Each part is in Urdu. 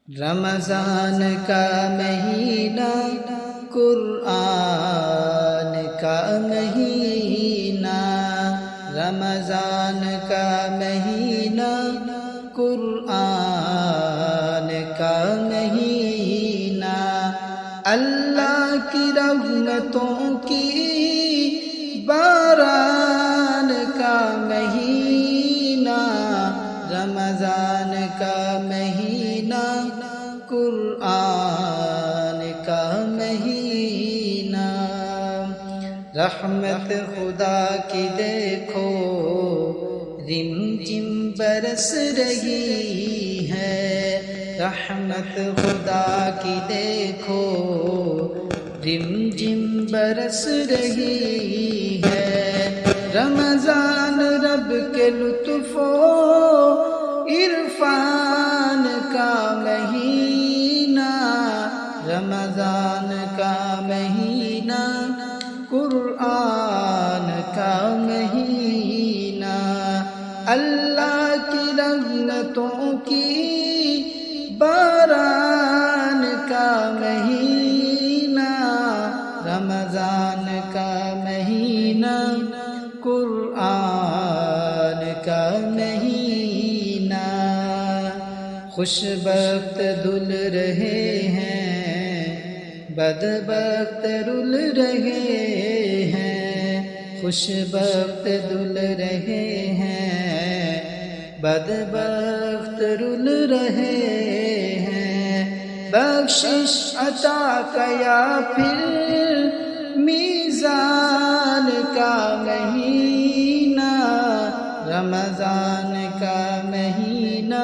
رمضان کا مہینہ قرآن کا مہینہ، رمضان کا مہینہ قرآن کا مہینہ، اللہ کی رحمتوں کی باران کا مہینہ، رمضان کا مہینہ قرآن کا مہینہ، رحمت خدا کی دیکھو رم جم برس رہی ہے، رحمت خدا کی دیکھو رم جم برس رہی ہے، رمضان رب کے لطف و عرفان کا مہینہ، رمضان کا مہینہ قرآن کا مہینہ، اللہ کی رحمتوں کی باران کا مہینہ، رمضان کا مہینہ قرآن کا مہینہ، خوش بخت دل رہے ہیں بدبخت رل رہے ہیں، خوش بخت دل رہے ہیں بدبخت رل رہے ہیں، بخشش عطا کا یا پھر میزان کا مہینہ، رمضان کا مہینہ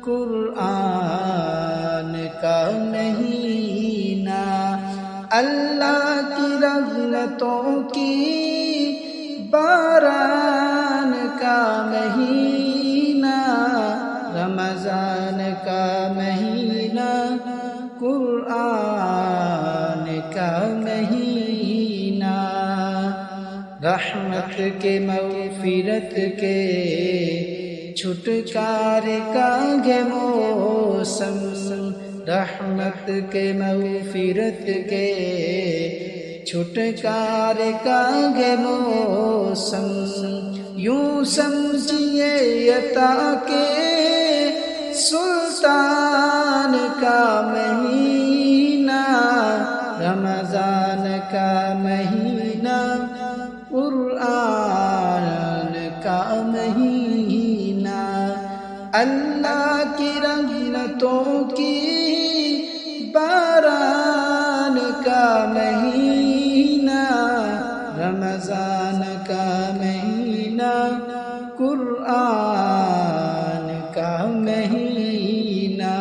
قرآن کا مہینہ، اللہ کی رحمتوں کی باران کا مہینہ، رمضان کا مہینہ قرآن کا مہینہ، رحمت کے مغفرت کے چھٹکارے کا ہے موسم، رحمت کے مغفرت کے چھٹکارے کا ہے موسم، یوں سمجھیے عطا کے سلطان کا مہینہ، رمضان کا مہینہ قرآن کا مہینہ، اللہ کی رحمتوں کی باران کا مہینہ، رمضان کا مہینہ قرآن کا مہینہ،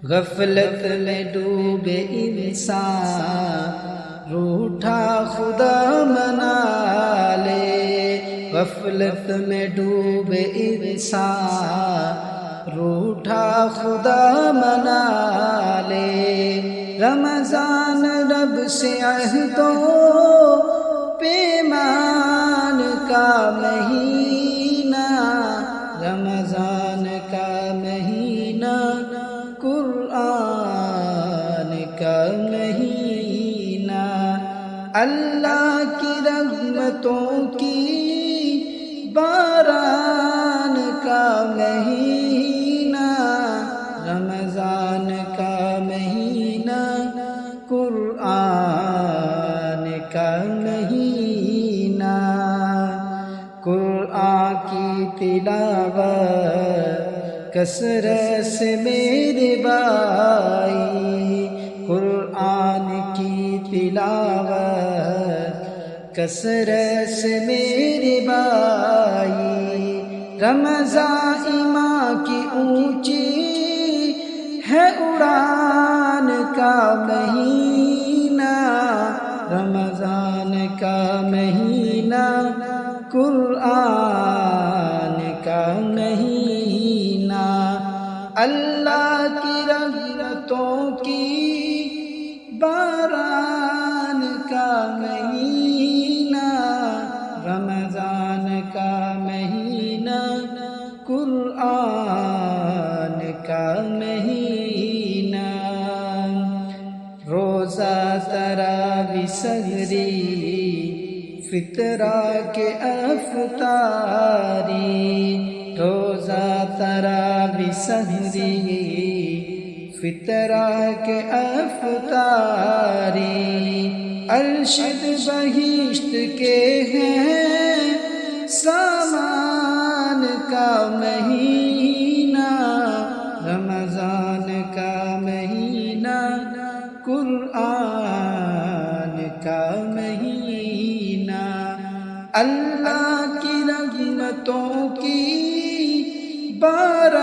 غفلت میں ڈوبے انسان روٹھا خدا منا لے، غفلت میں ڈوبے انسان روٹھا خدا منا لے، رمضان رب سے عہد و پیمان کا مہینہ، رمضان کا مہینہ قرآن کا مہینہ، اللہ کی رحمتوں کی باران کا مہینہ، رمضان کا مہینہ قرآن کا مہینہ، قرآن کی تلاوت کثرت سے میرے بھائی، قرآن کی تلاوت کثرت سے میرے بھائی، رمضان ایمان کی اونچی ہے اڑان کا مہینہ، رمضان کا مہینہ قرآن کا مہینہ، اللہ کی رحمتوں کی باران کا مہینہ، رمضان کا مہینہ قرآن کا بسحری فطرہ کے افطاری روزہ تراوی سحری فطرہ کے افطاری ارشد بہشت کے ہیں سامان کا مہینہ رمضان کا مہینہ قرآن کا مہینہ اللہ کی رحمتوں کی بارہ